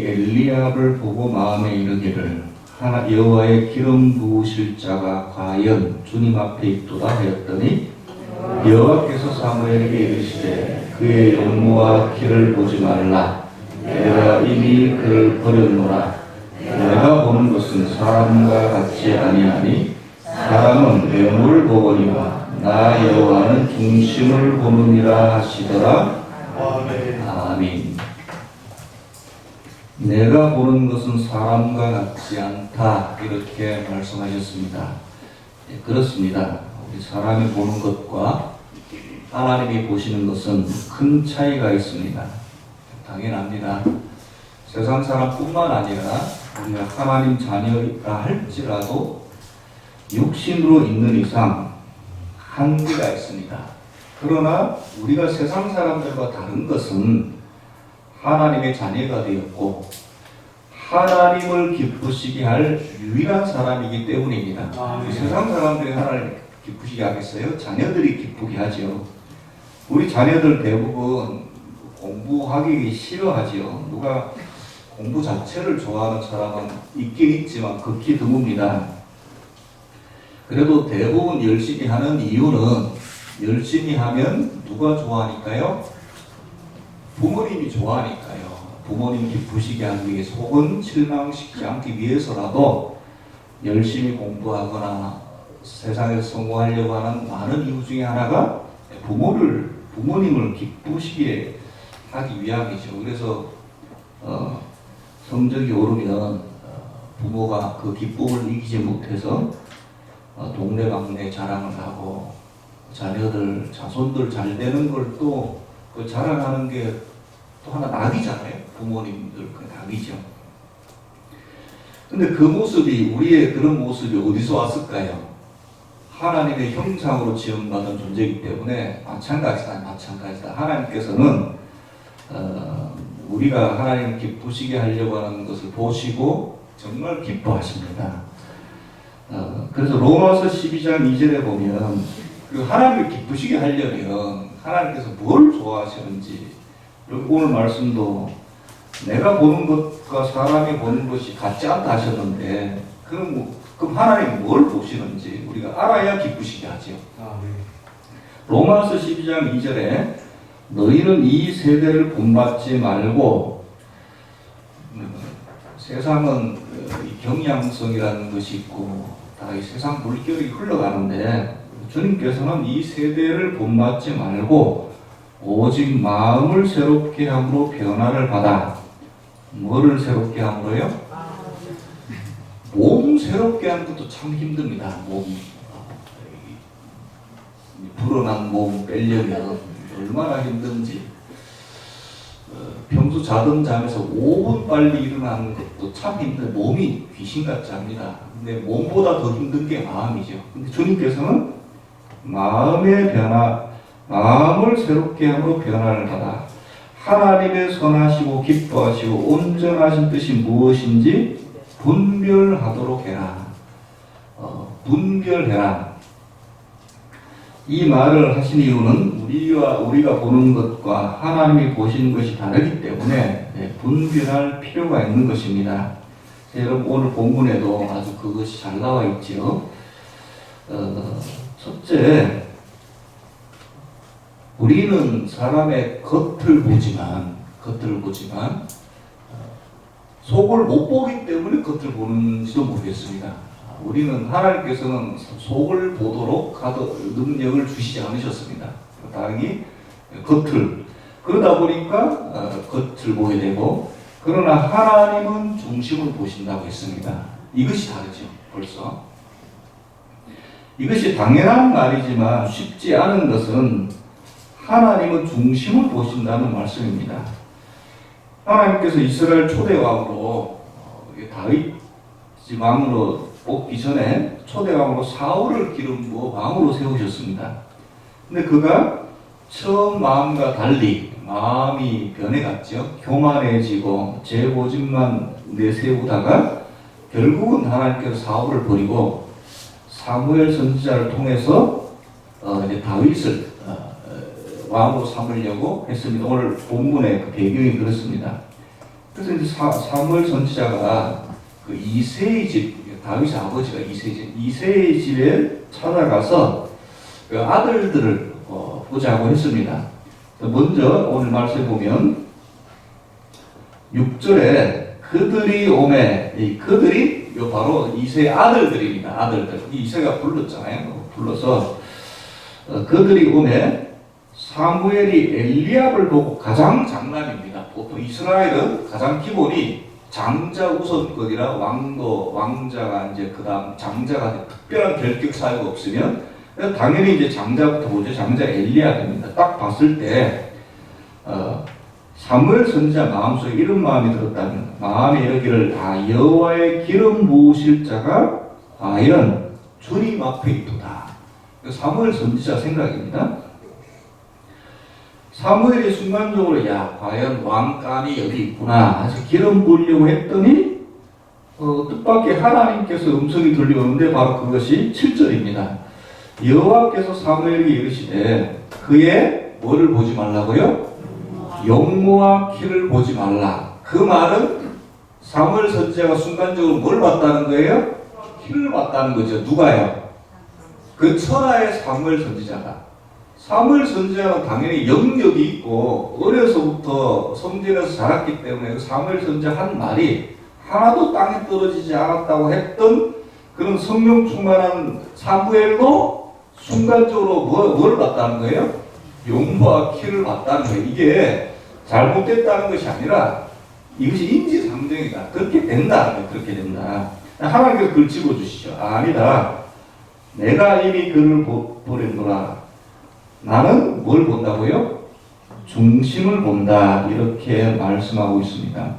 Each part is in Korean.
엘리압을 보고 마음에 이르기를 하나 여호와의 기름 부으실 자가 과연 주님 앞에 있도다 하였더니 여호와께서 사무엘에게 이르시되 그의 용모와 키를 보지 말라. 내가 이미 그를 버렸노라. 내가 보는 것은 사람과 같지 아니하니 사람은 외모를 보거니와 나 여호와는 중심을 보느니라 하시더라. 아멘. 내가 보는 것은 사람과 같지 않다, 이렇게 말씀하셨습니다. 네, 그렇습니다. 우리 사람이 보는 것과 하나님이 보시는 것은 큰 차이가 있습니다. 당연합니다. 세상 사람뿐만 아니라 우리가 하나님 자녀라 할지라도 육신으로 있는 이상 한계가 있습니다. 그러나 우리가 세상 사람들과 다른 것은 하나님의 자녀가 되었고 하나님을 기쁘시게 할 유일한 사람이기 때문입니다. 세상 사람들이 하나님을 기쁘시게 하겠어요? 자녀들이 기쁘게 하죠. 우리 자녀들 대부분 공부하기 싫어하지요. 누가 공부 자체를 좋아하는 사람은 있긴 있지만 극히 드뭅니다. 그래도 대부분 열심히 하는 이유는 열심히 하면 누가 좋아하니까요? 부모님이 좋아하니까요. 부모님 기쁘시게 하기 위해서 혹은 실망시키지 않기 위해서라도 열심히 공부하거나 세상에서 성공하려고 하는 많은 이유 중에 하나가 부모님을 기쁘시게 하기 위함이죠. 그래서 성적이 오르면 부모가 그 기쁨을 이기지 못해서 동네방네 자랑을 하고 자녀들, 자손들 잘 되는 걸 또 그 자랑하는 게 또 하나 낙이잖아요. 부모님들 그 낙이죠. 근데 그 모습이, 우리의 그런 모습이 어디서 왔을까요? 하나님의 형상으로 지음받은 존재이기 때문에 마찬가지다. 하나님께서는 우리가 하나님을 기쁘시게 하려고 하는 것을 보시고 정말 기뻐하십니다. 그래서 로마서 12장 2절에 보면 그 하나님을 기쁘시게 하려면 하나님께서 뭘 좋아하시는지, 오늘 말씀도 내가 보는 것과 사람이 보는 것이 같지 않다 하셨는데 그럼 하나님이 뭘 보시는지 우리가 알아야 기쁘시게 하죠. 로마서 12장 2절에 너희는 이 세대를 본받지 말고, 세상은 경향성이라는 것이 있고 다 이 세상 물결이 흘러가는데 주님께서는 이 세대를 본받지 말고 오직 마음을 새롭게 함으로 변화를 받아. 뭐를 새롭게 함으로요? 몸 새롭게 하는 것도 참 힘듭니다. 불어난 몸 빼려면 얼마나 힘든지. 평소 자던 잠에서 5분 빨리 일어나는 것도 참 힘든, 몸이 귀신같이 합니다. 근데 몸보다 더 힘든 게 마음이죠. 근데 주님께서는 마음의 변화, 마음을 새롭게 함으로 변화를 받아 하나님의 선하시고 기뻐하시고 온전하신 뜻이 무엇인지 분별하도록 해라. 분별해라. 이 말을 하신 이유는 우리가 보는 것과 하나님이 보시는 것이 다르기 때문에 분별할 필요가 있는 것입니다. 여러분 오늘 본문에도 아주 그것이 잘 나와 있죠. 첫째, 우리는 사람의 겉을 보지만 속을 못 보기 때문에 겉을 보는지도 모르겠습니다. 우리는 하나님께서는 속을 보도록 능력을 주시지 않으셨습니다. 다행히 겉을, 그러다 보니까 겉을 보게 되고, 그러나 하나님은 중심을 보신다고 했습니다. 이것이 다르죠. 벌써 이것이 당연한 말이지만 쉽지 않은 것은 하나님은 중심을 보신다는 말씀입니다. 하나님께서 이스라엘 초대왕으로 다윗 왕으로 뽑기 전에 초대왕으로 사울을 기름 부어 왕으로 세우셨습니다. 근데 그가 처음 마음과 달리 마음이 변해갔죠. 교만해지고 제 고집만 내세우다가 결국은 하나님께서 사울을 버리고 사무엘 선지자를 통해서 이제 다윗을 왕으로 삼으려고 했습니다. 오늘 본문의 그 배경이 그렇습니다. 그래서 이제 사무엘 선지자가 그 이새의 집, 다윗의 아버지가 이새의 집에 찾아가서 그 아들들을 보자고 했습니다. 먼저 오늘 말씀에 보면 6절에 그들이 오매, 이 그들이 바로 이새의 아들들입니다. 아들들. 이새가 불렀잖아요. 불러서 그들이 오매 사무엘이 엘리압을 보고 가장 장남입니다. 보통 이스라엘은 가장 기본이 장자 우선권이라 왕자가 이제 그다음 장자가 특별한 결격 사유가 없으면 당연히 이제 장자부터 보죠. 장자 엘리압입니다. 딱 봤을 때 사무엘 선지자 마음속에 이런 마음이 들었다면 마음에 이르기를 여호와의 기름 부으실 자가 과연 주님 앞에 있도다. 사무엘 선지자 생각입니다. 사무엘이 순간적으로 과연 왕감이 여기 있구나 해서 기름 부으려고 했더니 뜻밖의 하나님께서 음성이 들려오는데 바로 그것이 7절입니다. 여호와께서 사무엘에게 이르시되 그의 뭐를 보지 말라고요? 용모와 키를 보지 말라. 그 말은 사무엘 선지자가 순간적으로 뭘 봤다는 거예요? 키를 봤다는 거죠. 누가요? 그 천하의 사무엘 선지자가. 사무엘 선지자는 당연히 영역이 있고 어려서부터 성전에서 자랐기 때문에 그 사무엘 선지자 한 말이 하나도 땅에 떨어지지 않았다고 했던 그런 성령 충만한 사무엘도 순간적으로 뭘 봤다는 거예요? 용모와 키를 봤다는 거예요. 이게 잘못됐다는 것이 아니라 이것이 인지상정이다. 그렇게 된다. 그렇게 된다. 하나님께서 그걸 집어주시죠. 아니다. 내가 이미 그를 보낸노라. 나는 뭘 본다고요? 중심을 본다. 이렇게 말씀하고 있습니다.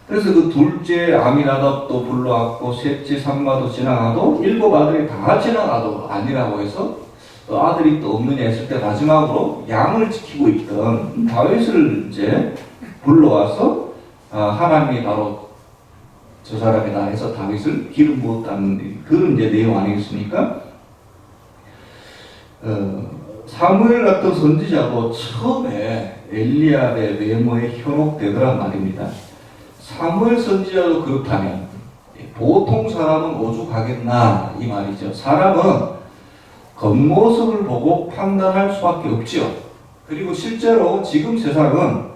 그래서 그 둘째 아미나답도 불러왔고 셋째 삼마도 지나가도 일곱 아들이 다 지나가도 아니라고 해서 또 아들이 또 없느냐 했을 때 마지막으로 양을 지키고 있던 다윗을 이제 불러와서 하나님이 바로 저 사람이다 해서 다윗을 기름 부었다는 그런 이제 내용 아니겠습니까? 사무엘 같은 선지자도 처음에 엘리압의 외모에 현혹되더란 말입니다. 사무엘 선지자도 그렇다면 보통 사람은 오죽하겠나 이 말이죠. 사람은 겉모습을 보고 판단할 수밖에 없죠. 그리고 실제로 지금 세상은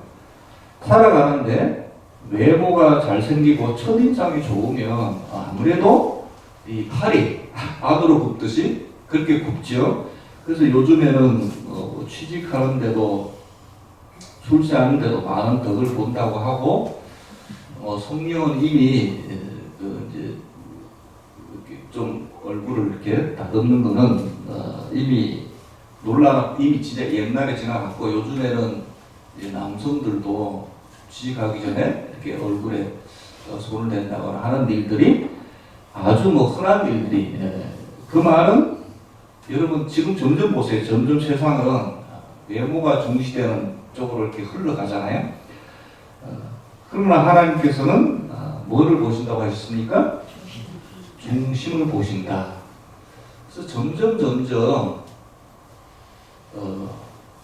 살아가는데 외모가 잘생기고 첫인상이 좋으면 아무래도 이 팔이 악으로 굽듯이 그렇게 굽죠. 그래서 요즘에는 취직하는데도 출세하는데도 많은 덕을 본다고 하고 성령은 이미 이제 좀 얼굴을 이렇게 다듬는 거는 이미 이미 진짜 옛날에 지나갔고 요즘에는 이제 남성들도 취직하기 전에 이렇게 얼굴에 손을 댄다거나 하는 일들이 아주 흔한 일들이 그 말은 여러분 지금 점점 보세요. 점점 세상은 외모가 중시되는 쪽으로 이렇게 흘러가잖아요. 그러나 하나님께서는 뭐를 보신다고 하셨습니까? 중심을 보신다. 그래서 점점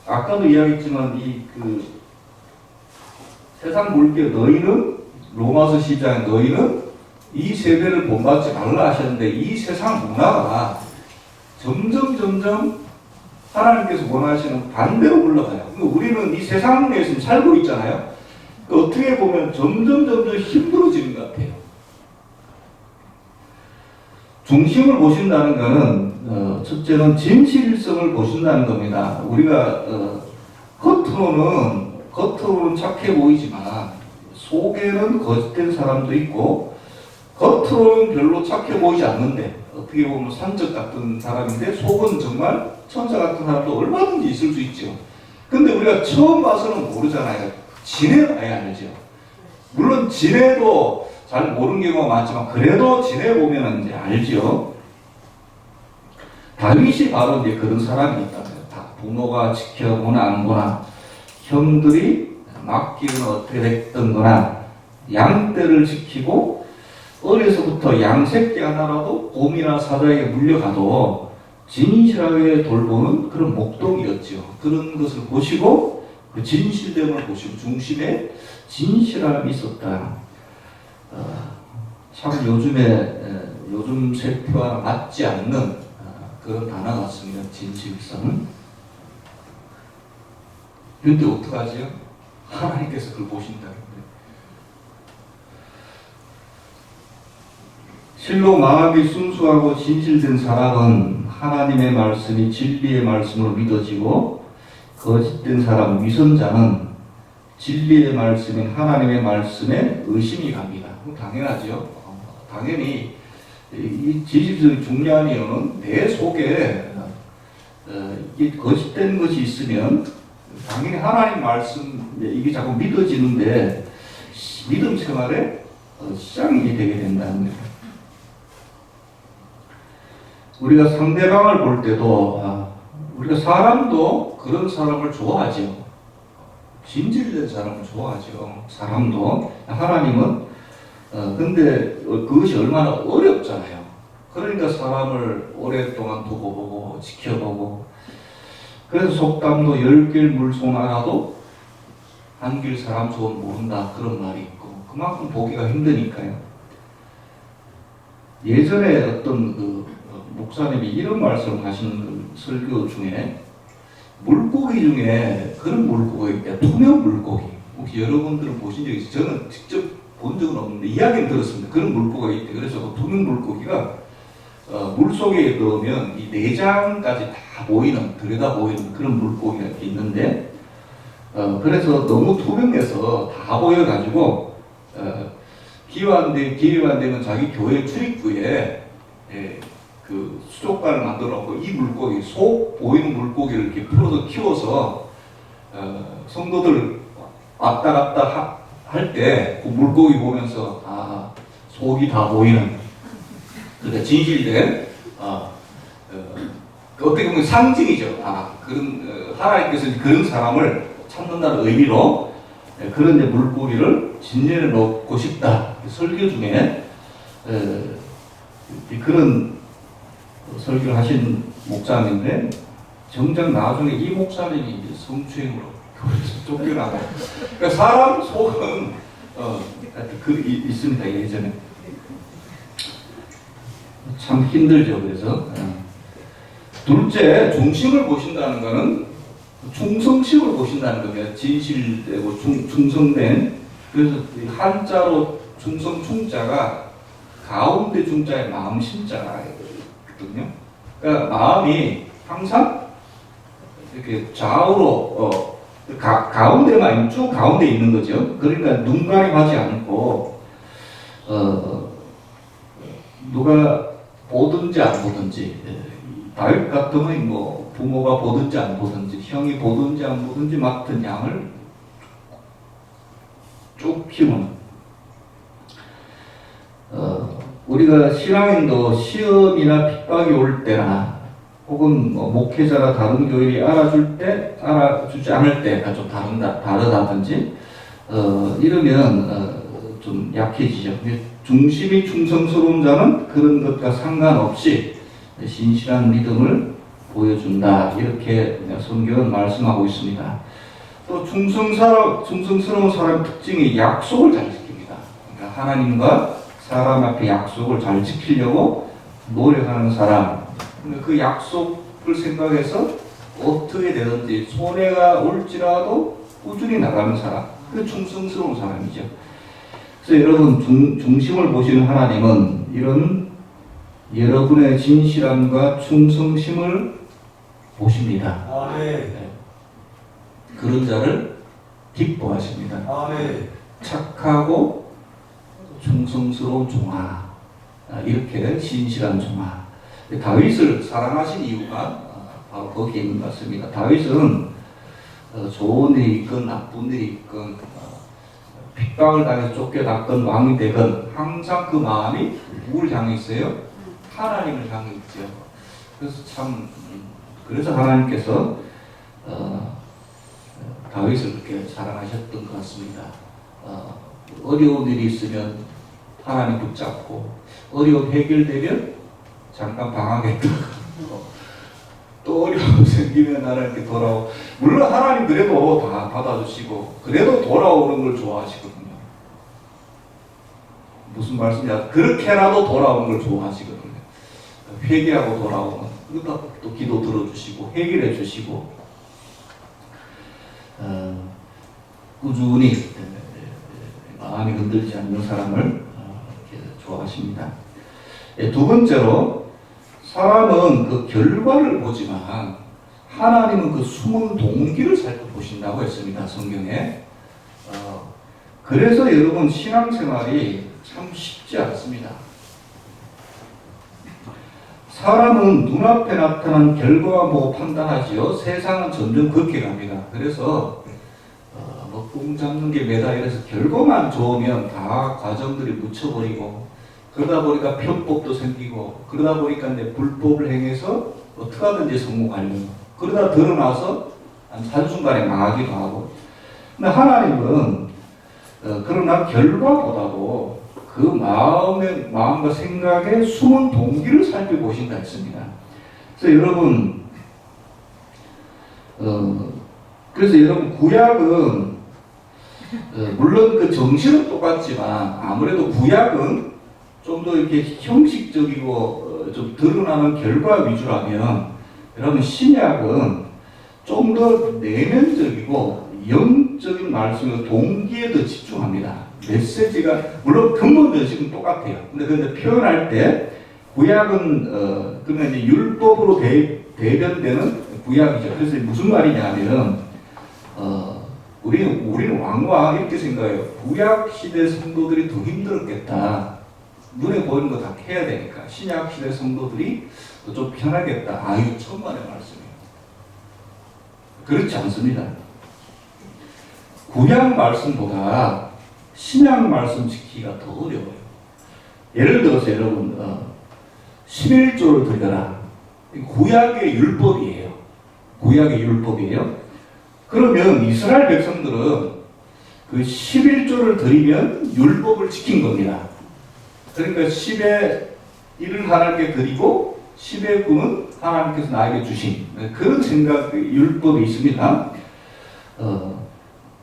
아까도 이야기했지만 그 세상 볼게 너희는 로마서 12장에 너희는 이 세대를 본받지 말라 하셨는데 이 세상 문화가 점점 하나님께서 원하시는 반대로 흘러가요. 우리는 이 세상 내에서 살고 있잖아요. 어떻게 보면 점점 힘들어지는 것 같아요. 중심을 보신다는 것은 첫째는 진실성을 보신다는 겁니다. 우리가 겉으로는 착해 보이지만 속에는 거짓된 사람도 있고 겉으로는 별로 착해 보이지 않는데 어떻게 보면 산적 같은 사람인데 속은 정말 천사 같은 사람도 얼마든지 있을 수 있죠. 근데 우리가 처음 봐서는 모르잖아요. 지내봐야 알죠. 물론 지내도 잘 모르는 경우가 많지만 그래도 지내보면 이제 알죠. 다윗이 바로 이제 그런 사람이 있다고요. 부모가 지켜보나 안 보나 형들이 맡기는 어떻게 됐던 거나 양떼를 지키고 어려서부터 양새끼 하나라도 곰이나 사자에게 물려가도 진실하게 돌보는 그런 목동이었죠. 그런 것을 보시고 그 진실됨을 보시고 중심에 진실함이 있었다. 참 요즘 세태와 맞지 않는 그런 단어 같습니다. 진실성. 그런데 어떡하지요? 하나님께서 그걸 보신다는 거예요. 실로 마음이 순수하고 진실된 사람은 하나님의 말씀이 진리의 말씀으로 믿어지고, 거짓된 사람, 위선자는 진리의 말씀인 하나님의 말씀에 의심이 갑니다. 당연하죠. 당연히 이 진실성이 중요한 이유는 내 속에 이게 거짓된 것이 있으면 당연히 하나님 말씀 이게 자꾸 믿어지는데 믿음 생활에 시장이 되게 된다는 거예요. 우리가 상대방을 볼 때도 우리가 사람도 그런 사람을 좋아하죠. 진실된 사람을 좋아하죠. 사람도. 하나님은 근데 그것이 얼마나 어렵잖아요. 그러니까 사람을 오랫동안 두고 보고 지켜보고, 그래서 속담도 10길 물손 하나도 한 길 사람 소원 모른다, 그런 말이 있고, 그만큼 보기가 힘드니까요. 예전에 어떤 그 목사님이 이런 말씀을 하시는 설교 중에, 물고기 중에 그런 물고기가 있대요. 투명 물고기. 혹시 여러분들은 보신 적 있어요? 저는 직접 본 적은 없는데 이야기는 들었습니다. 그런 물고기가 있대. 그래서 그 투명 물고기가 물속에 넣으면 이 내장까지 다 보이는, 들여다 보이는 그런 물고기가 이렇게 있는데, 그래서 너무 투명해서 다 보여가지고 기회가 안 되면 자기 교회 출입구에 그 수족관을 만들어 놓고 이 물고기, 속 보이는 물고기를 이렇게 풀어서 키워서 성도들 왔다 갔다 할 때 그 물고기 보면서 속이 다 보이는, 그러니까 진실된 어떻게 보면 상징이죠. 그런 하나님께서 그런 사람을 찾는다는 의미로 그런 물고기를 진열해 놓고 싶다. 설교 중에 그런 설교를 하신 목사님인데, 정작 나중에 이 목사님이 성추행으로 교회에서 쫓겨나고, 그러니까 사람 속은 있습니다. 예전에 참 힘들죠. 그래서 둘째, 중심을 보신다는 것은 충성심을 보신다는 겁니다. 진실되고 충성된. 그래서 한자로 충성 충자가 가운데 중자의 마음 심자거든요. 그러니까 마음이 항상 이렇게 좌우로 가운데만 쭉 가운데 있는 거죠. 그러니까 눈 가림하지 않고 누가 보든지 안 보든지, 다윗 같으면 뭐 부모가 보든지 안 보든지, 형이 보든지 안 보든지 맡은 양을 쭉 키우는. 우리가 신앙인도 시험이나 핍박이 올 때나 혹은 목회자나 다른 교인이 알아줄 때, 알아주지 않을 때가 좀 다르다든지 이러면 좀 약해지죠. 중심이 충성스러운 자는 그런 것과 상관없이 신실한 믿음을 보여준다. 이렇게 성경은 말씀하고 있습니다. 또 충성스러운 사람의 특징이 약속을 잘 지킵니다. 그러니까 하나님과 사람 앞에 약속을 잘 지키려고 노력하는 사람. 그 약속을 생각해서 어떻게 되든지 손해가 올지라도 꾸준히 나가는 사람. 그 충성스러운 사람이죠. 그래서 여러분, 중심을 보시는 하나님은 이런 여러분의 진실함과 충성심을 보십니다. 아멘. 그런 자를 기뻐하십니다. 아멘. 착하고 충성스러운 종아, 이렇게 신실한 종아. 다윗을 사랑하신 이유가 바로 거기에 있는 것 같습니다. 다윗은 좋은 일이 있건 나쁜 일이 있건 핍박을 당해서 쫓겨났건 왕이 되건 항상 그 마음이 누구를 향해 있어요? 하나님을 향해 있죠. 그래서 하나님께서 다윗을 그렇게 사랑하셨던 것 같습니다. 어려운 일이 있으면 하나님 붙잡고, 어려운 해결되면 잠깐 방황했다가 또 어려움 생기면 하나님께 돌아오고, 물론 하나님 그래도 다 받아주시고 그래도 돌아오는 걸 좋아하시거든요. 무슨 말씀이냐, 그렇게라도 돌아오는 걸 좋아하시거든요. 회개하고 돌아오면 또 기도 들어주시고 해결해 주시고 꾸준히 마음이 흔들리지 않는 사람을 이렇게 좋아하십니다. 두 번째로, 사람은 그 결과를 보지만 하나님은 그 숨은 동기를 살펴보신다고 했습니다, 성경에. 그래서 여러분, 신앙생활이 참 쉽지 않습니다. 사람은 눈앞에 나타난 결과만 보고 판단하지요. 세상은 점점 그렇게 갑니다. 그래서 꿈 잡는 게 매다 이래서 결과만 좋으면 다 과정들이 묻혀버리고, 그러다 보니까 편법도 생기고, 그러다 보니까 이제 불법을 행해서 어떻게 하든지 성공하려고, 그러다 드러나서 한순간에 망하기도 하고. 근데 하나님은 그러나 결과보다도 그 마음과 생각의 숨은 동기를 살펴보신다 했습니다. 그래서 여러분, 구약은 물론 그 정신은 똑같지만 아무래도 구약은 좀 더 이렇게 형식적이고 좀 드러나는 결과 위주라면, 여러분 신약은 좀 더 내면적이고 영적인 말씀으로 동기에 더 집중합니다. 메시지가 물론 근본 전식은 똑같아요. 근데 표현할 때 구약은 그러면 이제 율법으로 대변되는 구약이죠. 그래서 무슨 말이냐면 우리는 왕왕 이렇게 생각해요. 구약 시대 성도들이 더 힘들었겠다. 눈에 보이는 거 다 해야 되니까 신약 시대 성도들이 좀 편하겠다. 아유, 천만의 말씀이에요. 그렇지 않습니다. 구약 말씀보다 신약 말씀 지키기가 더 어려워요. 예를 들어서 여러분, 11조를 드려라. 구약의 율법이에요. 구약의 율법이에요. 그러면 이스라엘 백성들은 그 11조를 드리면 율법을 지킨 겁니다. 그러니까 10의 1을 하나님께 드리고 10의 9는 하나님께서 나에게 주신 그런 생각, 율법이 있습니다.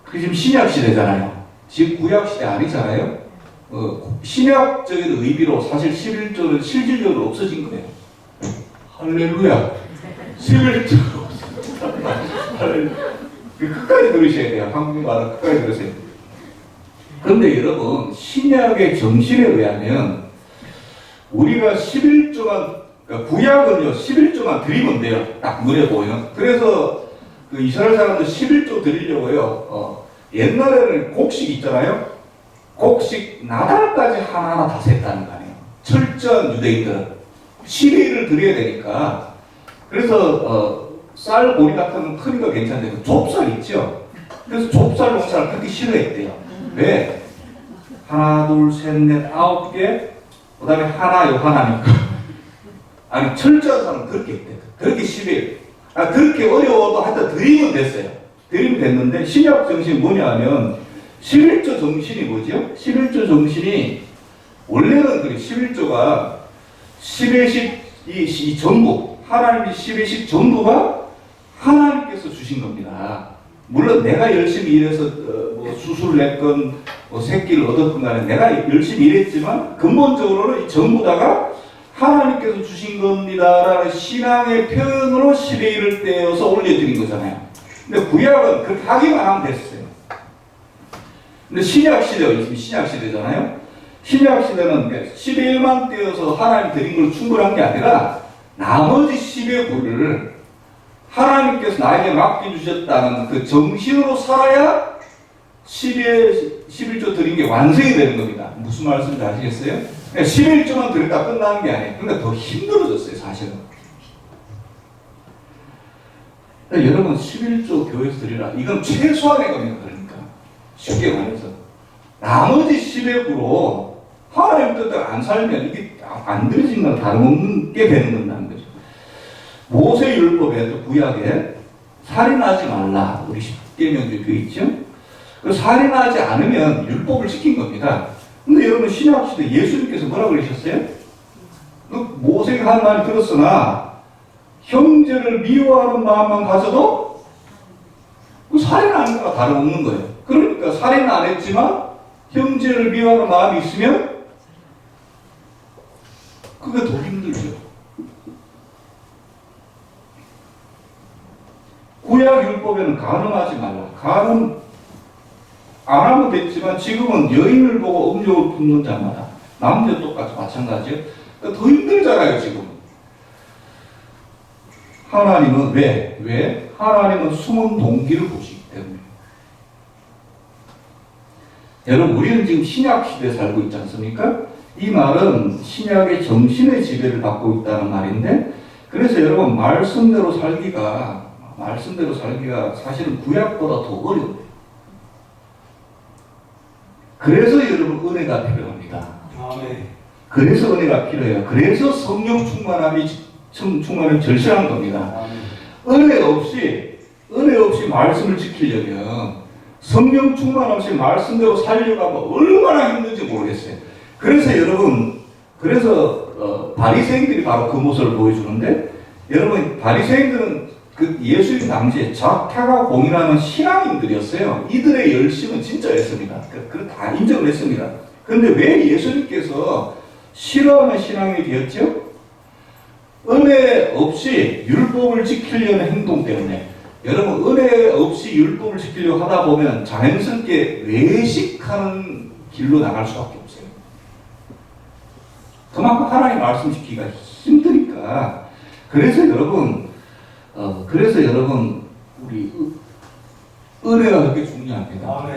그게 지금 신약 시대잖아요. 지금 구약 시대 아니잖아요. 신약적인 의미로 사실 11조는 실질적으로 없어진 거예요. 할렐루야. 11조 끝까지 들으셔야 돼요. 한국말은 끝까지 들으세요. 그런데 여러분, 신약의 정신에 의하면 우리가 11조만, 그러니까 구약은요 11조만 드리면 돼요. 딱 눈에 보이는. 그래서 그 이스라엘 사람들 11조 드리려고요. 옛날에는 곡식 있잖아요. 곡식 나달까지 하나하나 다 셌다는 거 아니에요. 철저한 유대인들은 10의 1을 드려야 되니까. 그래서 쌀 보리 같은 건 크기가 괜찮은데 그 좁쌀 있죠. 그래서 좁쌀 농사를 그렇게 싫어했대요. 왜? 하나, 둘, 셋, 넷, 9개, 그 다음에 하나니까. 아니, 철저한 사람은 그렇게 했대요. 그렇게 10일. 그렇게 어려워도 하여튼 드리면 됐어요. 드리면 됐는데, 신약 정신이 뭐냐 하면, 11조 정신이 뭐죠? 11조 정신이, 원래는 그래, 11조가 10회씩 이 전부, 하나님이 10회씩 전부가 하나님께서 주신 겁니다. 물론 내가 열심히 일해서 뭐 수술을 냈건 뭐 새끼를 얻었건 간에 내가 열심히 일했지만 근본적으로는 전부 다가 하나님께서 주신 겁니다라는 신앙의 표현으로 10의 1을 떼어서 올려드린 거잖아요. 근데 구약은 그렇게 하기만 하면 됐어요. 근데 신약 시대가 있으면 신약 시대잖아요. 신약 시대는 10의 1만 떼어서 하나님 드린 걸 충분한 게 아니라 나머지 10의 9를 하나님께서 나에게 맡겨주셨다는 그 정신으로 살아야 11조 드린 게 완성이 되는 겁니다. 무슨 말씀인지 아시겠어요? 11조만 드렸다 끝나는 게 아니에요. 그러니까 더 힘들어졌어요, 사실은. 여러분, 11조 교회에서 드리라. 이건 최소한의 겁니다, 그러니까. 쉽게 말해서. 나머지 10의 9로 하나님 뜻대로 안 살면 이게 안 드려진 건 다름없는 게 되는 건다는 거죠. 모세 율법에 또 구약에 살인하지 말라. 우리 10계명 중에 그 있죠? 살인하지 않으면 율법을 지킨 겁니다. 근데 여러분, 신약시대 예수님께서 뭐라고 그러셨어요? 너 모세가 한 말이 들었으나 형제를 미워하는 마음만 가져도 살인하는 거랑 다름없는 거예요. 그러니까 살인은 안 했지만 형제를 미워하는 마음이 있으면 그게 더 힘들죠. 구약 율법에는 간음하지 말라. 간음 안 하면 됐지만 지금은 여인을 보고 음욕을 품는 자마다 남녀 똑같이 마찬가지예요. 그러니까 더 힘들잖아요 지금. 하나님은 왜? 하나님은 숨은 동기를 보시기 때문에. 여러분 우리는 지금 신약 시대에 살고 있지 않습니까? 이 말은 신약의 정신의 지배를 받고 있다는 말인데, 그래서 여러분 말씀대로 살기가 사실은 구약보다 더 어려워요. 그래서 여러분 은혜가 필요합니다. 아멘. 그래서 은혜가 필요해요. 그래서 성령 충만함이 절실한 겁니다. 은혜 없이 말씀을 지키려면, 성령 충만 없이 말씀대로 살려고 하면 얼마나 힘든지 모르겠어요. 그래서 여러분, 바리새인들이 바로 그 모습을 보여주는데, 여러분 바리새인들은 그 예수님 당시에 자타가 공인하는 신앙인들이었어요. 이들의 열심은 진짜였습니다. 그걸 다 인정을 했습니다. 그런데 왜 예수님께서 싫어하는 신앙이 되었죠? 은혜 없이 율법을 지키려는 행동 때문에. 여러분 은혜 없이 율법을 지키려고 하다 보면 자연스럽게 외식하는 길로 나갈 수밖에 없어요. 그만큼 하나님 말씀 지키기가 힘드니까. 그래서 여러분 우리 은혜가 그렇게 중요합니다.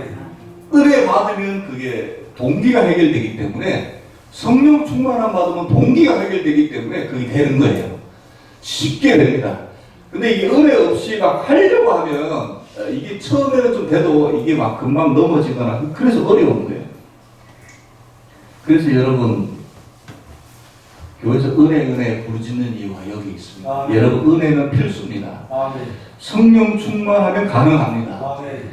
은혜 받으면 그게 동기가 해결되기 때문에, 성령 충만함 받으면 동기가 해결되기 때문에 그게 되는 거예요. 쉽게 됩니다. 근데 이게 은혜 없이 막 하려고 하면 이게 처음에는 좀 돼도 이게 막 금방 넘어지거나, 그래서 어려운 거예요. 그래서 여러분 교회에서 은혜 부르짖는 이유가 여기 있습니다. 아멘. 여러분 은혜는 필수입니다. 아멘. 성령 충만하면 가능합니다. 아멘.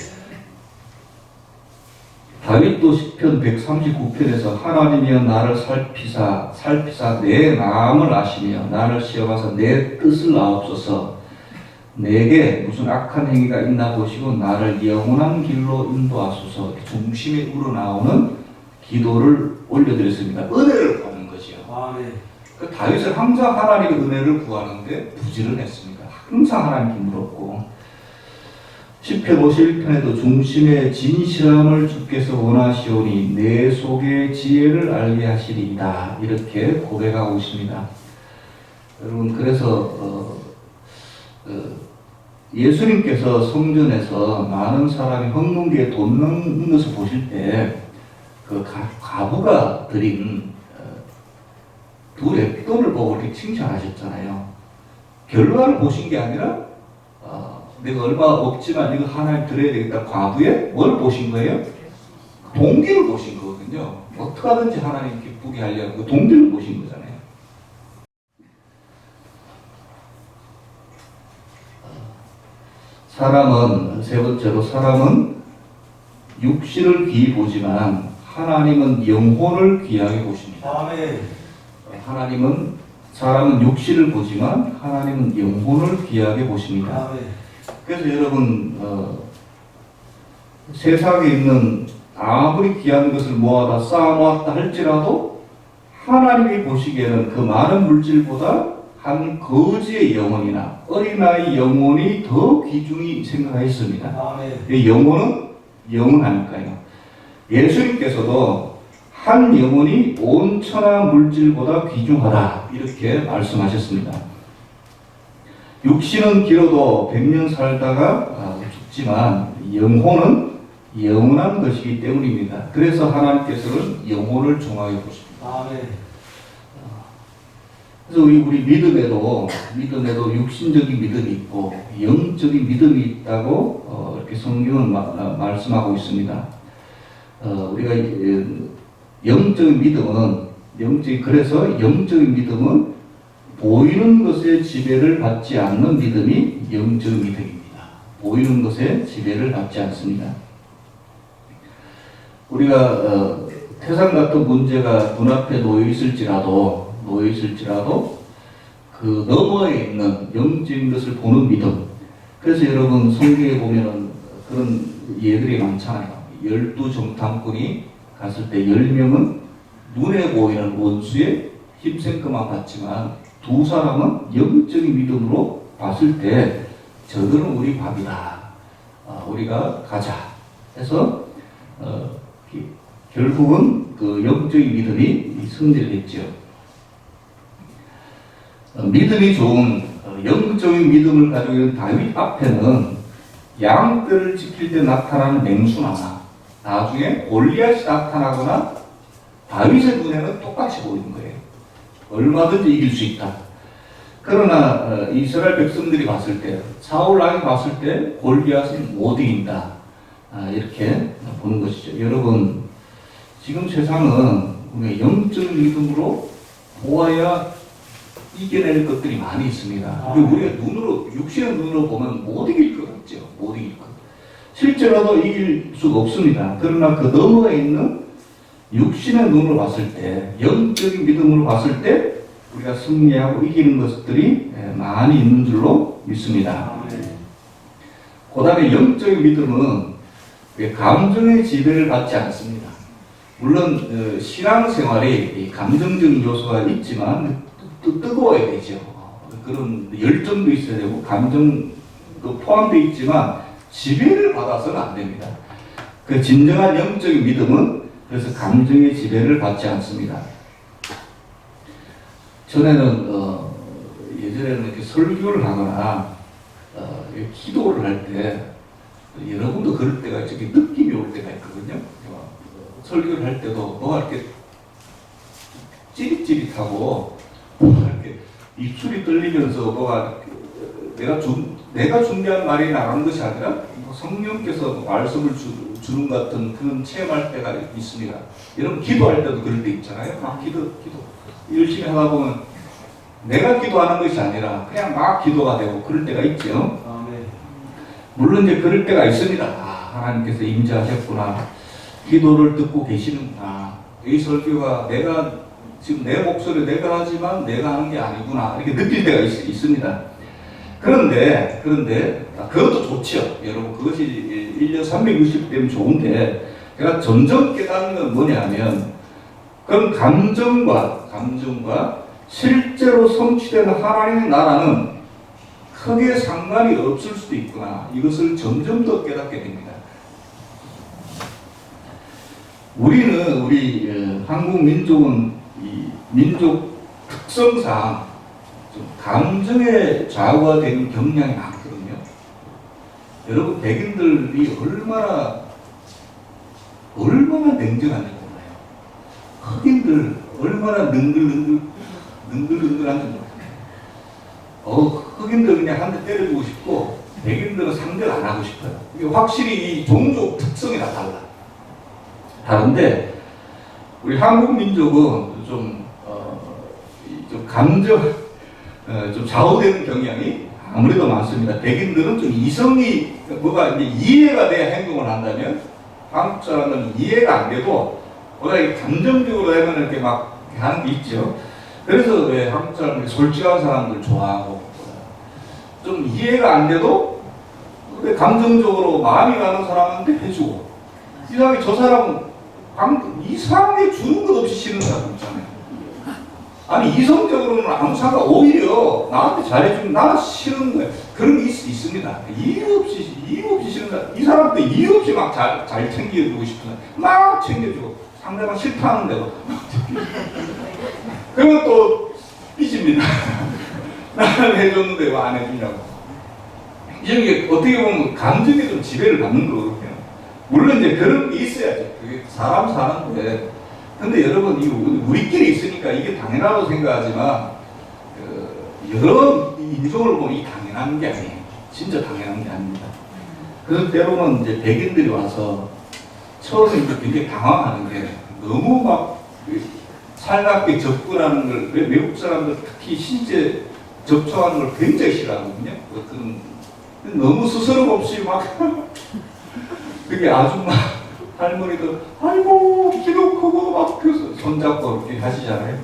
다윗도 시편 139편에서 하나님이여 나를 살피사 내 마음을 아시며 나를 시험하사 내 뜻을 아옵소서. 내게 무슨 악한 행위가 있나 보시고 나를 영원한 길로 인도하소서. 중심에 우러나오는 기도를 올려드렸습니다. 은혜를 구하는 거지요. 아멘. 그 다윗은 항상 하나님의 은혜를 구하는데 부지런했습니다. 항상 하나님께 물었고, 시편 51편에도 중심의 진실함을 주께서 원하시오니 내 속의 지혜를 알게 하시리이다, 이렇게 고백하고 있습니다. 여러분 그래서 예수님께서 성전에서 많은 사람이 헌금기에 돈 넣는 것을 보실 때 그 과부가 드린 두 랩돈을 보고 이렇게 칭찬하셨잖아요. 결과를 보신 게 아니라 내가 얼마 없지만 이거 하나님 드려야 되겠다, 과부에 뭘 보신 거예요? 동기를 보신 거거든요. 어떻게 하든지 하나님 기쁘게 하려는 그 동기를 보신 거잖아요. 세 번째로 사람은 육신을 귀히 보지만 하나님은 영혼을 귀하게 보십니다. 아멘. 사람은 육신을 보지만 하나님은 영혼을 귀하게 보십니다. 아멘. 그래서 여러분 세상에 있는 아무리 귀한 것을 모아다 쌓아놓았다 할지라도 하나님이 보시기에는 그 많은 물질보다 한 거지의 영혼이나 어린아이 영혼이 더 귀중히 생각하였습니다. 아멘. 이 영혼은 영원하니까요. 예수님께서도 한 영혼이 온 천하 물질보다 귀중하다, 이렇게 말씀하셨습니다. 육신은 길어도 100년 살다가 죽지만 영혼은 영원한 것이기 때문입니다. 그래서 하나님께서는 영혼을 중하게 보십니다. 아멘. 그래서 우리 믿음에도 육신적인 믿음이 있고 영적인 믿음이 있다고 이렇게 성경은 말씀하고 있습니다. 우리가 영적인 믿음은 보이는 것의 지배를 받지 않는 믿음이 영적인 믿음입니다. 보이는 것의 지배를 받지 않습니다. 우리가 태산 같은 문제가 눈앞에 놓여 있을지라도 그 너머에 있는 영적인 것을 보는 믿음. 그래서 여러분 성경에 보면은 그런 예들이 많잖아요. 12정탐꾼이 갔을 때 10명은 눈에 보이는 원수의 힘센 것만 봤지만 두 사람은 영적인 믿음으로 봤을 때 저들은 우리 밥이다. 우리가 가자. 해서 결국은 그 영적인 믿음이 승리를 했죠. 믿음이 좋은 영적인 믿음을 가지고 있는 다윗 앞에는 양떼를 지킬 때 나타나는 맹수나 나중에 골리앗이 나타나거나 다윗의 눈에는 똑같이 보이는 거예요. 얼마든지 이길 수 있다. 그러나 이스라엘 백성들이 봤을 때, 사울 왕이 봤을 때 골리앗은 못 이긴다. 이렇게 보는 것이죠. 여러분, 지금 세상은 우리가 영적인 믿음으로 보아야 이겨낼 것들이 많이 있습니다. 우리가 눈으로, 육신의 눈으로 보면 못 이길 것 같죠. 못 이길 것. 실제로도 이길 수가 없습니다. 그러나 그 너머에 있는 육신의 눈으로 봤을 때, 영적인 믿음으로 봤을 때 우리가 승리하고 이기는 것들이 많이 있는 줄로 믿습니다. 그 다음에 영적인 믿음은 감정의 지배를 받지 않습니다. 물론 신앙생활에 감정적인 요소가 있지만 또 뜨거워야 되죠. 그런 열정도 있어야 되고 감정도 포함되어 있지만 지배를 받아서는 안 됩니다. 그 진정한 영적인 믿음은 그래서 감정의 지배를 받지 않습니다. 전에는 예전에는 이렇게 설교를 하거나 기도를 할 때 여러분도 그럴 때가 저기 느낌이 올 때가 있거든요. 설교를 할 때도 뭐가 이렇게 찌릿찌릿하고 이렇게 입술이 떨리면서 뭐가 내가 준비한 말이 나가는 것이 아니라 성령께서 말씀을 주는 것 같은 그런 체험할 때가 있습니다. 여러분 기도할 때도 그럴 때 있잖아요. 막 기도 열심히 하다 보면 내가 기도하는 것이 아니라 그냥 막 기도가 되고 그럴 때가 있죠. 물론 이제 그럴 때가 있습니다. 하나님께서 임재하셨구나. 기도를 듣고 계시는구나. 이 설교가 내가 지금 내 목소리 내가 하지만 내가 하는 게 아니구나. 이렇게 느낄 때가 있습니다. 그런데 그것도 좋죠. 여러분 그것이 1년 360되면 좋은데 제가 점점 깨닫는 건 뭐냐면 그런 감정과 실제로 성취되는 하나님의 나라는 크게 상관이 없을 수도 있구나. 이것을 점점 더 깨닫게 됩니다. 우리 한국 민족은 이 민족 특성상 좀 감정에 좌우화되는 경향이 많거든요. 여러분 백인들이 얼마나 냉정한지 몰라요. 흑인들 얼마나 능글능글한지 몰라요. 흑인들 그냥 한 대 때려주고 싶고 백인들은 상대를 안 하고 싶어요. 이게 확실히 이 종족 특성이 다른데 우리 한국 민족은 좀 감정 좀 좌우되는 경향이 아무래도 많습니다. 백인들은 좀 이성이 뭐가 이제 이해가 돼야 행동을 한다면 한국 사람은 이해가 안 되고 뭐가 감정적으로 되면 이렇게 막 하는 게 있죠. 그래서 왜 한국 사람들이 솔직한 사람들 좋아하고 좀 이해가 안 돼도 감정적으로 마음이 가는 사람한테 해주고 이상하게 저 사람은 이상하게 주는 것 없이 싫은 사람 있잖아요. 아니 이성적으로는 아무 상관 오히려 나한테 잘해주면 나 싫은 거예요. 그런 게 있습니다. 이유 없이 싫은 사람 이 사람한테 이유 없이 막 잘 챙겨주고 싶은 사람 막 챙겨주고 상대방 싫다는데도 그러면 또 삐집니다. 나는 해줬는데 왜 안 해주냐고. 이런 게 어떻게 보면 감정에 좀 지배를 받는 거거든요. 물론 이제 그런 게 있어야죠. 그게 사람 사는데. 근데 여러분, 우리끼리 있으니까 이게 당연하다고 생각하지만, 여러 인종을 보면 이 당연한 게 아니에요. 진짜 당연한 게 아닙니다. 그래서 때로는 이제 백인들이 와서 처음에 이제 굉장히 당황하는 게 너무 막 살갑게 접근하는 걸, 외국 사람들 특히 실제 접촉하는 걸 굉장히 싫어하거든요. 너무 스스럼 없이 막 그게 아줌마 할머니도 아이고 키도 크고 막 손잡고 이렇게 하시잖아요.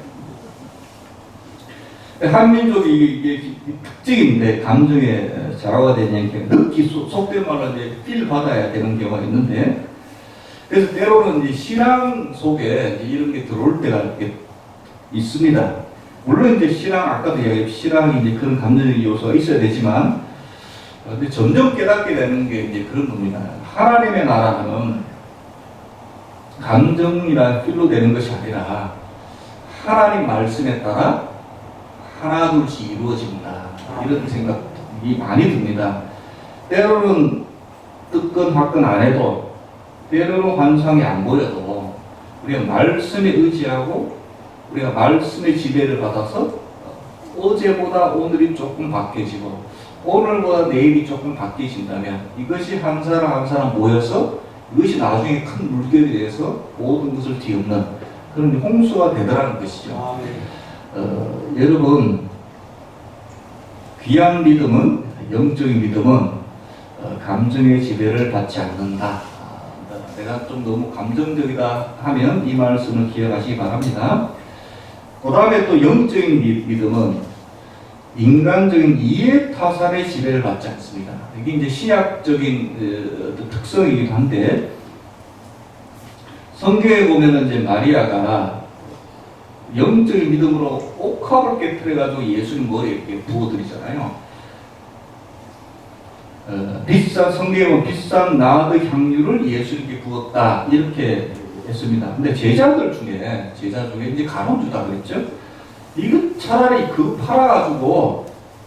한민족이 이게 특징인데 감정에 좌우되는 경우 속된 말로 이제 필 받아야 되는 경우가 있는데 그래서 때로는 이제 신앙 속에 이제 이런 게 들어올 때가 이렇게 있습니다. 물론 이제 신앙 아까도 이야기했 신앙이 이제 그런 감정적인 요소가 있어야 되지만 근데 점점 깨닫게 되는 게 이제 그런 겁니다. 하나님의 나라는 감정이나 필로 되는 것이 아니라 하나님 말씀에 따라 하나둘씩 이루어진다. 이런 생각이 많이 듭니다. 때로는 뜨건 화건 안 해도 때로는 환상이 안 보여도 우리가 말씀에 의지하고 우리가 말씀의 지배를 받아서 어제보다 오늘이 조금 바뀌어지고 오늘보다 내일이 조금 바뀌어진다면 이것이 한 사람 한 사람 모여서 이것이 나중에 큰 물결이 돼서 모든 것을 뒤엎는 그런 홍수가 되더라는 것이죠. 여러분 귀한 믿음은 영적인 믿음은 감정의 지배를 받지 않는다. 내가 좀 너무 감정적이다 하면 이 말씀을 기억하시기 바랍니다. 그 다음에 또 영적인 믿음은 인간적인 이해타산의 지배를 받지 않습니다. 이게 이제 신약적인 특성이기도 한데 성경에 보면은 이제 마리아가 영적인 믿음으로 옥합을 깨뜨려가지고 예수님 머리에 이렇게 부어드리잖아요. 성경에 보면 비싼 나드 향유를 예수님께 부었다 이렇게 했습니다. 근데 제자 중에 이제 간원주다 그랬죠. 이거 차라리 그 팔아가지고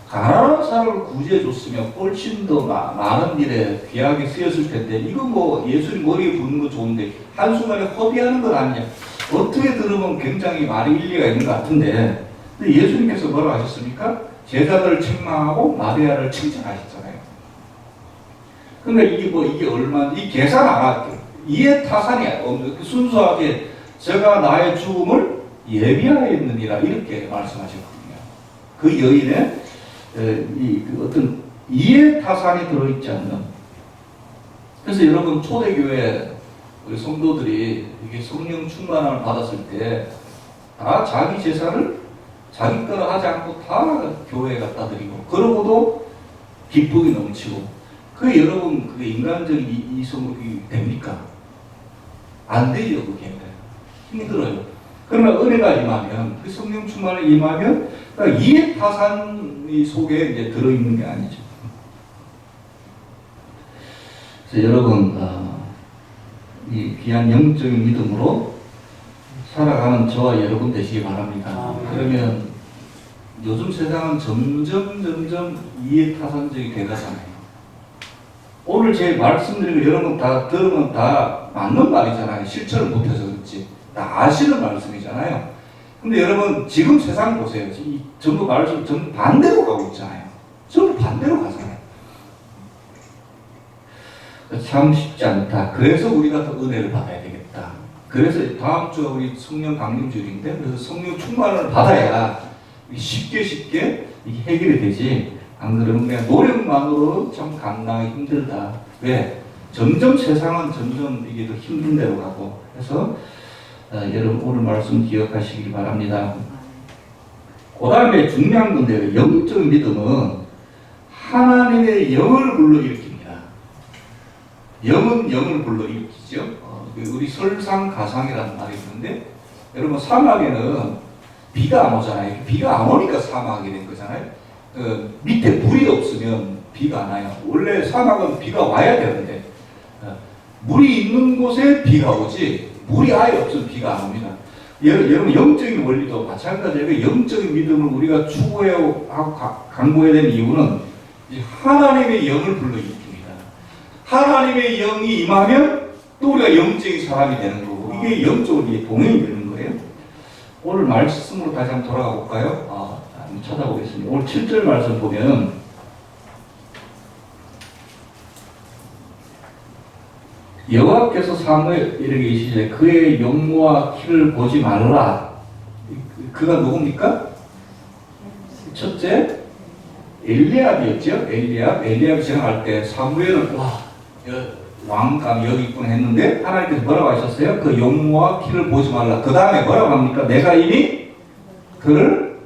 가난한 사람을 구제해줬으면 훨씬 더 많은 일에 귀하게 쓰였을 텐데 이거 뭐 예수님 머리에 부는 거 좋은데 한순간에 허비하는 건 아니냐. 어떻게 들으면 굉장히 많이 일리가 있는 것 같은데 근데 예수님께서 뭐라고 하셨습니까? 제자들을 책망하고 마리아를 칭찬하셨잖아요. 근데 이게 얼마인지 이 계산 안 할게요. 이해타산이 순수하게 제가 나의 죽음을 예비하였느니라 이렇게 말씀하셨거든요. 그 여인의 어떤 이해타산이 들어있지 않는. 그래서 여러분 초대교회 우리 성도들이 이게 성령 충만함을 받았을 때 다 자기 재산을 자기 거라 하지 않고 다 교회에 갖다 드리고 그러고도 기쁨이 넘치고 그게 여러분 그게 인간적인 이성이 됩니까? 안 되죠. 그게 힘들어요. 그러나 은혜가 임하면 그 성령 충만을 임하면 그러니까 이해타산이 속에 이제 들어있는 게 아니죠. 그래서 여러분 이 귀한 영적인 믿음으로 살아가는 저와 여러분 되시기 바랍니다. 그러면 요즘 세상은 점점 이해타산적이 돼가잖아요. 오늘 제 말씀드린 거 여러분 다 들으면 다 맞는 말이잖아요. 실천을 못해서 그렇지. 다 아시는 말씀이잖아요. 근데 여러분 지금 세상 보세요. 전부 말씀 전부 반대로 가고 있잖아요. 전부 반대로 가잖아요. 참 쉽지 않다. 그래서 우리가 더 은혜를 받아야 되겠다. 그래서 다음 주가 우리 성령 강림주일인데 그래서 성령 충만을 받아야 쉽게 이게 해결이 되지. 안 그러면 그냥 노력만으로 참 감당하기 힘들다. 왜? 점점 세상은 점점 이게 더 힘든 데로 가고. 그래서 여러분 오늘 말씀 기억하시기 바랍니다. 그 다음에 중요한 건데요. 영적 믿음은 하나님의 영을 불러일으킵니다. 영은 영을 불러일으키죠. 우리 설상가상이라는 말이 있는데 여러분 사막에는 비가 안 오잖아요. 비가 안 오니까 사막이 된 거잖아요. 밑에 물이 없으면 비가 안 와요. 원래 사막은 비가 와야 되는데 물이 있는 곳에 비가 오지 물이 아예 없으면 비가 안 옵니다. 여러분 영적인 원리도 마찬가지예요. 영적인 믿음을 우리가 추구하고 강구해야 되는 이유는 하나님의 영을 불러일으킵니다. 하나님의 영이 임하면 또 우리가 영적인 사람이 되는 거고 이게 영적으로 동행이 되는 거예요. 오늘 말씀으로 다시 한번 돌아가 볼까요? 한번 찾아보겠습니다. 오늘 7절 말씀 보면 여호와께서 사무엘에게 이르시되 그의 용모와 키를 보지 말라. 그가 누굽니까? 첫째 엘리압이었죠. 엘리압이 지나갈 때 사무엘은 왕감 여기 있구나 했는데 하나님께서 뭐라고 하셨어요? 그 용모와 키를 보지 말라. 그 다음에 뭐라고 합니까? 내가 이미 그를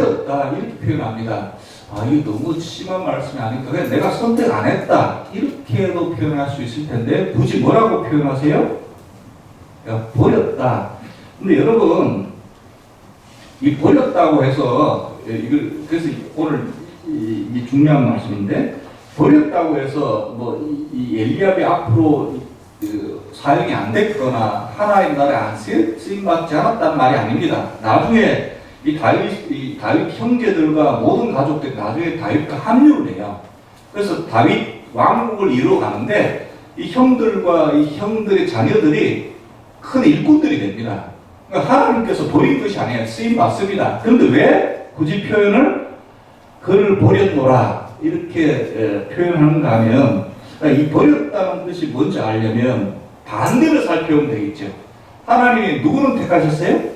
버렸다 이렇게 표현합니다. 아, 이게 너무 심한 말씀이 아닌가. 그냥 내가 선택 안 했다 이렇게도 표현할 수 있을 텐데 굳이 뭐라고 표현하세요? 야, 버렸다. 근데 여러분 이 버렸다고 해서 이걸 그래서 오늘 이 중요한 말씀인데 버렸다고 해서 뭐 이 엘리압이 앞으로 사용이 안 됐거나 하나님 나라에 안 쓰임 받지 않았다는 말이 아닙니다. 나중에 이 다윗 형제들과 모든 가족들이 나중에 다윗과 합류를 해요. 그래서 다윗 왕국을 이루어 가는데 이 형들과 이 형들의 자녀들이 큰 일꾼들이 됩니다. 그러니까 하나님께서 버린 것이 아니에요. 쓰임 받습니다. 그런데 왜 굳이 표현을 그를 버렸노라 이렇게 표현하는가 하면 이 버렸다는 뜻이 뭔지 알려면 반대로 살펴보면 되겠죠. 하나님이 누구는 택하셨어요?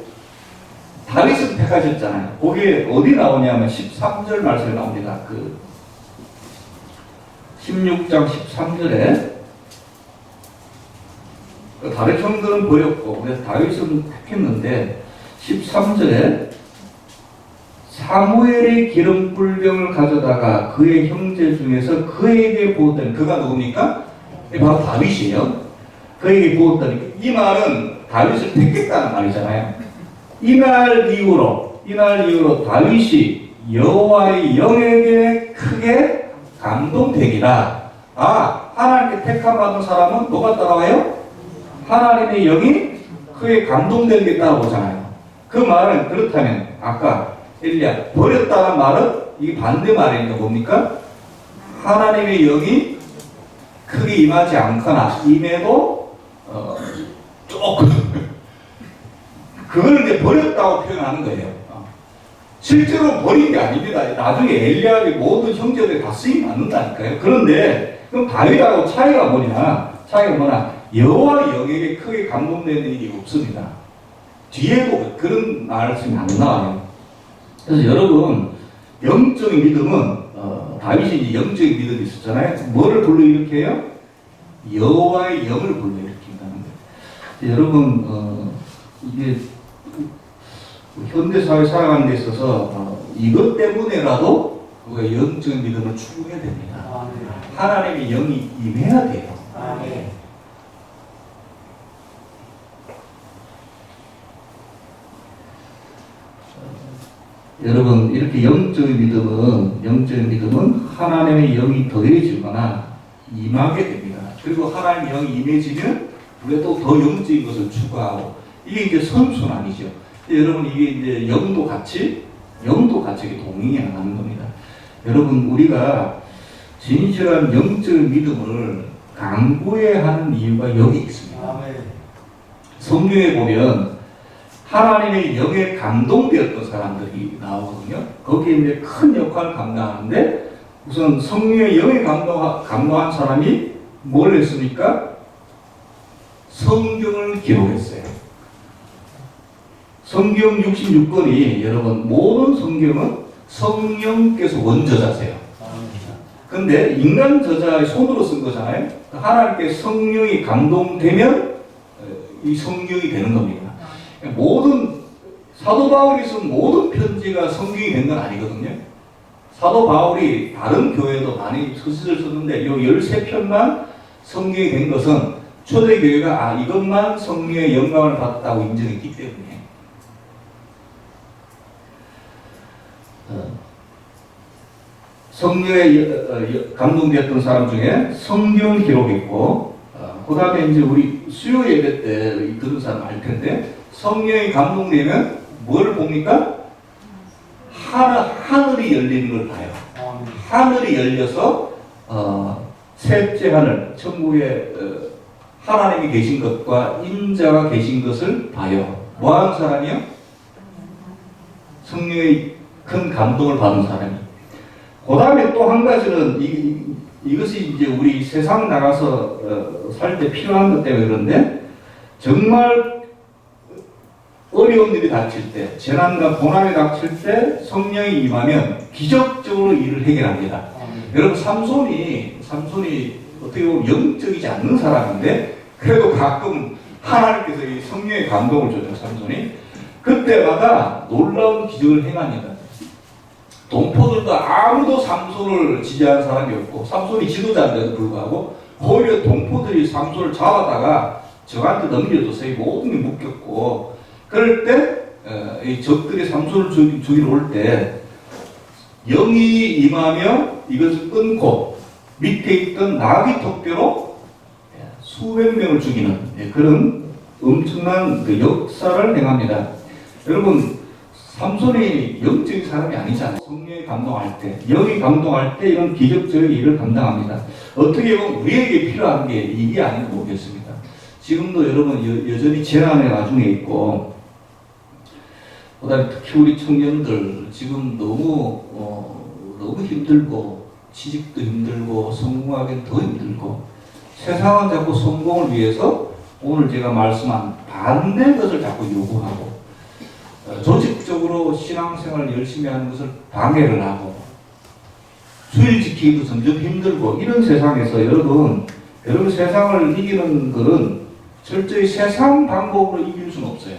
다윗은 택하셨잖아요. 거기에 어디 나오냐면 13절 말씀에 나옵니다. 그 16장 13절에 다른 형들은 버렸고 그래서 다윗은 택했는데 13절에 사무엘의 기름 뿔병을 가져다가 그의 형제 중에서 그에게 부었더니 그가 누굽니까? 바로 다윗이에요. 그에게 부었더니 이 말은 다윗을 택했다는 말이잖아요. 이날 이후로 다윗이 여호와의 영에게 크게 감동되기라. 아, 하나님께 택함 받은 사람은 뭐가 따라와요? 하나님의 영이 크게 감동되는 게 따라오잖아요. 그 말은 그렇다면 아까 엘리야 버렸다는 말은 이게 반대 말이니까 뭡니까? 하나님의 영이 크게 임하지 않거나 임해도 조금 그걸 이제 버렸다고 표현하는 거예요. 실제로 버린 게 아닙니다. 나중에 엘리야의 모든 형제들이 다 쓰임 받는다니까요. 그런데 그럼 다윗하고 차이가 뭐냐? 여호와의 영에게 크게 감동되는 일이 없습니다. 뒤에도 그런 말씀이 안 나와요. 그래서 여러분 영적인 믿음은 다윗이 이제 영적인 믿음이 있었잖아요. 뭐를 불러일으켜요? 여호와의 영을 불러일으킨다는 거예요. 여러분 이게 현대사회 살아가는 데 있어서 이것 때문에라도 우리가 영적인 믿음을 추구해야 됩니다. 하나님의 영이 임해야 돼요. 여러분 이렇게 영적인 믿음은 하나님의 영이 더해지거나 임하게 됩니다. 그리고 하나님의 영이 임해지면 우리가 또 더 영적인 것을 추구하고 이게 이제 선순환이죠. 여러분 이게 이제 영도 같이 동행해 나가는 겁니다. 여러분 우리가 진실한 영적인 믿음을 강구해야 하는 이유가 여기 있습니다. 성경에 보면 하나님의 영에 감동되었던 사람들이 나오거든요. 거기에 이제 큰 역할을 감당하는데 우선 성령의 영에 감동한 사람이 뭘 했습니까? 성경을 기록했어요. 성경 66권이 여러분 모든 성경은 성령께서 원저자세요. 근데 인간 저자의 손으로 쓴 거잖아요. 하나님께 성령이 감동되면 이 성경이 되는 겁니다. 모든 사도 바울이 쓴 모든 편지가 성경이 된 건 아니거든요. 사도 바울이 다른 교회도 많이 서신을 썼는데 이 13편만 성경이 된 것은 초대교회가 이것만 성령의 영감을 받았다고 인정했기 때문에 성령에 감동되었던 사람 중에 성경을 기록했고 그 다음에 이제 우리 수요 예배 때 들은 사람 알 텐데 성령이 감동되면 뭘 봅니까? 하늘이 열리는 걸 봐요. 하늘이 열려서 셋째 하늘, 천국에 하나님이 계신 것과 인자가 계신 것을 봐요. 뭐 하는 사람이요? 성령의 큰 감동을 받은 사람이. 그 다음에 또 한 가지는 이것이 이제 우리 세상 나가서 살 때 필요한 것 때문에 그런데 정말 어려운 일이 닥칠 때, 재난과 고난이 닥칠 때 성령이 임하면 기적적으로 일을 해결합니다. 여러분 삼손이 어떻게 보면 영적이지 않는 사람인데 그래도 가끔 하나님께서 이 성령의 감동을 줬죠. 삼손이 그때마다 놀라운 기적을 행합니다. 동포들도 아무도 삼손을 지지하는 사람이 없고 삼손이 지도자인데도 불구하고 오히려 동포들이 삼손을 잡아다가 적한테 넘겨줘서 모든 게 묶였고 그럴 때 이 적들이 삼손을 죽이러 올 때 영이 임하며 이것을 끊고 밑에 있던 나귀 턱뼈로 수백 명을 죽이는 그런 엄청난 그 역사를 행합니다. 여러분 삼손이 영적인 사람이 아니잖아요. 성령이 감동할 때, 영이 감동할 때 이런 기적적인 일을 감당합니다. 어떻게 보면 우리에게 필요한 게 이게 아닌가 모르겠습니다. 지금도 여러분 여전히 재난의 와중에 있고 그다음에 특히 우리 청년들 지금 너무 힘들고 취직도 힘들고 성공하기는 더 힘들고 세상은 자꾸 성공을 위해서 오늘 제가 말씀한 반대의 것을 자꾸 요구하고 조직적으로 신앙생활을 열심히 하는 것을 방해를 하고 수일 지키기도 점점 힘들고 이런 세상에서 여러분 세상을 이기는 것은 철저히 세상 방법으로 이길 수는 없어요.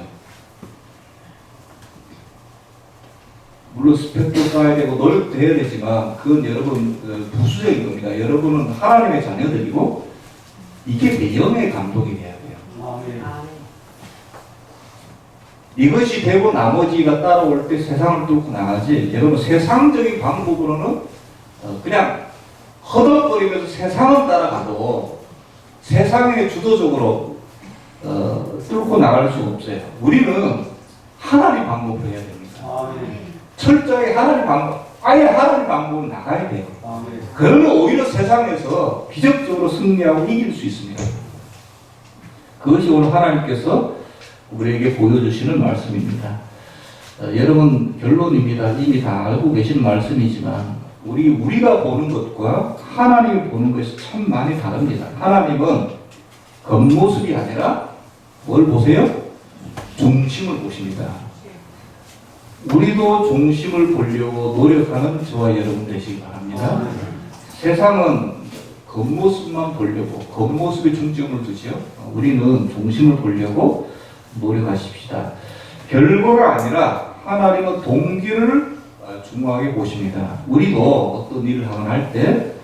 물론 스펙도 쌓아야 되고 노력도 해야 되지만 그건 여러분 부수적인 겁니다. 여러분은 하나님의 자녀들이고 이게 내영의 감동이 돼야 돼요. 아멘. 이것이 되고 나머지가 따라올 때 세상을 뚫고 나가지 여러분 세상적인 방법으로는 그냥 허덕거리면서 세상을 따라가도 세상에 주도적으로 뚫고 나갈 수가 없어요. 우리는 하나님 방법으로 해야 됩니다. 아멘. 철저히 하나님 방법, 아예 하나님 방법으로 나가야 돼요. 아멘. 그러면 오히려 세상에서 기적적으로 승리하고 이길 수 있습니다. 그것이 오늘 하나님께서 우리에게 보여주시는 말씀입니다. 여러분 결론입니다. 이미 다 알고 계신 말씀이지만 우리가 보는 것과 하나님이 보는 것이 참 많이 다릅니다. 하나님은 겉모습이 아니라 뭘 보세요? 중심을 보십니다. 우리도 중심을 보려고 노력하는 저와 여러분 되시기 바랍니다. 세상은 겉모습만 보려고 겉모습에 중점을 두죠. 우리는 중심을 보려고 노력하십시다. 결과가 아니라 하나님은 동기를 중요하게 보십니다. 우리도 어떤 일을 할 때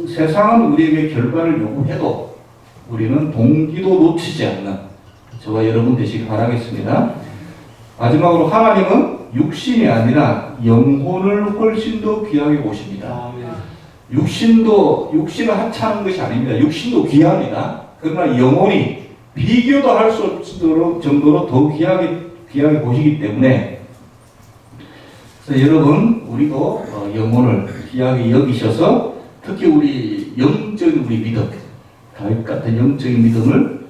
세상은 우리에게 결과를 요구해도 우리는 동기도 놓치지 않는 저와 여러분 되시기 바라겠습니다. 마지막으로 하나님은 육신이 아니라 영혼을 훨씬 더 귀하게 보십니다. 육신은 하찮은 것이 아닙니다. 육신도 귀합니다. 그러나 영혼이 비교도 할 수 없을 정도로 더 귀하게 보시기 때문에 그래서 여러분 우리도 영혼을 귀하게 여기셔서 특히 우리 영적인 우리 믿음 다윗 같은 영적인 믿음을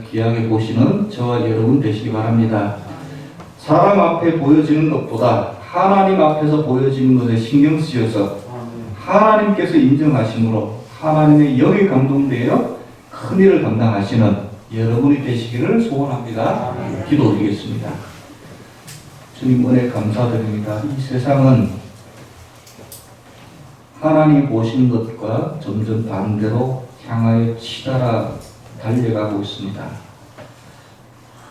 귀하게 보시는 저와 여러분 되시기 바랍니다. 사람 앞에 보여지는 것보다 하나님 앞에서 보여지는 것에 신경 쓰여서 하나님께서 인정하심으로 하나님의 영에 감동되어 큰 일을 감당하시는 여러분이 되시기를 소원합니다. 기도드리겠습니다. 주님 은혜 감사드립니다. 이 세상은 하나님 보시는 것과 점점 반대로 향하여 치달아 달려가고 있습니다.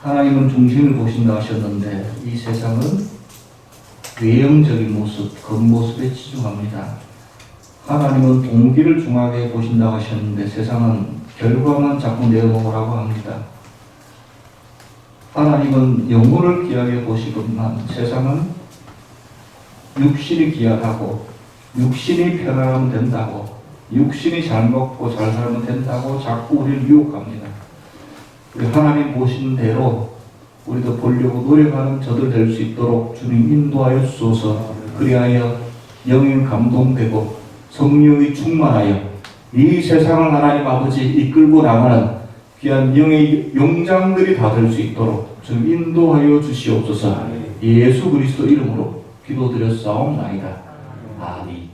하나님은 중심을 보신다 하셨는데 이 세상은 외형적인 모습, 겉모습에 치중합니다. 하나님은 동기를 중하게 보신다 하셨는데 세상은 결과만 자꾸 내어놓으라고 합니다. 하나님은 영혼을 귀하게 보시건만 세상은 육신이 귀하다고 육신이 편안하면 된다고 육신이 잘 먹고 잘 살면 된다고 자꾸 우리를 유혹합니다. 우리 하나님 보시는 대로 우리도 보려고 노력하는 저들 될 수 있도록 주님 인도하여 주소서. 그리하여 영에 감동되고 성령이 충만하여 이 세상을 하나님 아버지 이끌고 나가는 귀한 영의 용장들이 다 될 수 있도록 주님 인도하여 주시옵소서. 예수 그리스도 이름으로 기도드렸사옵나이다. 아멘.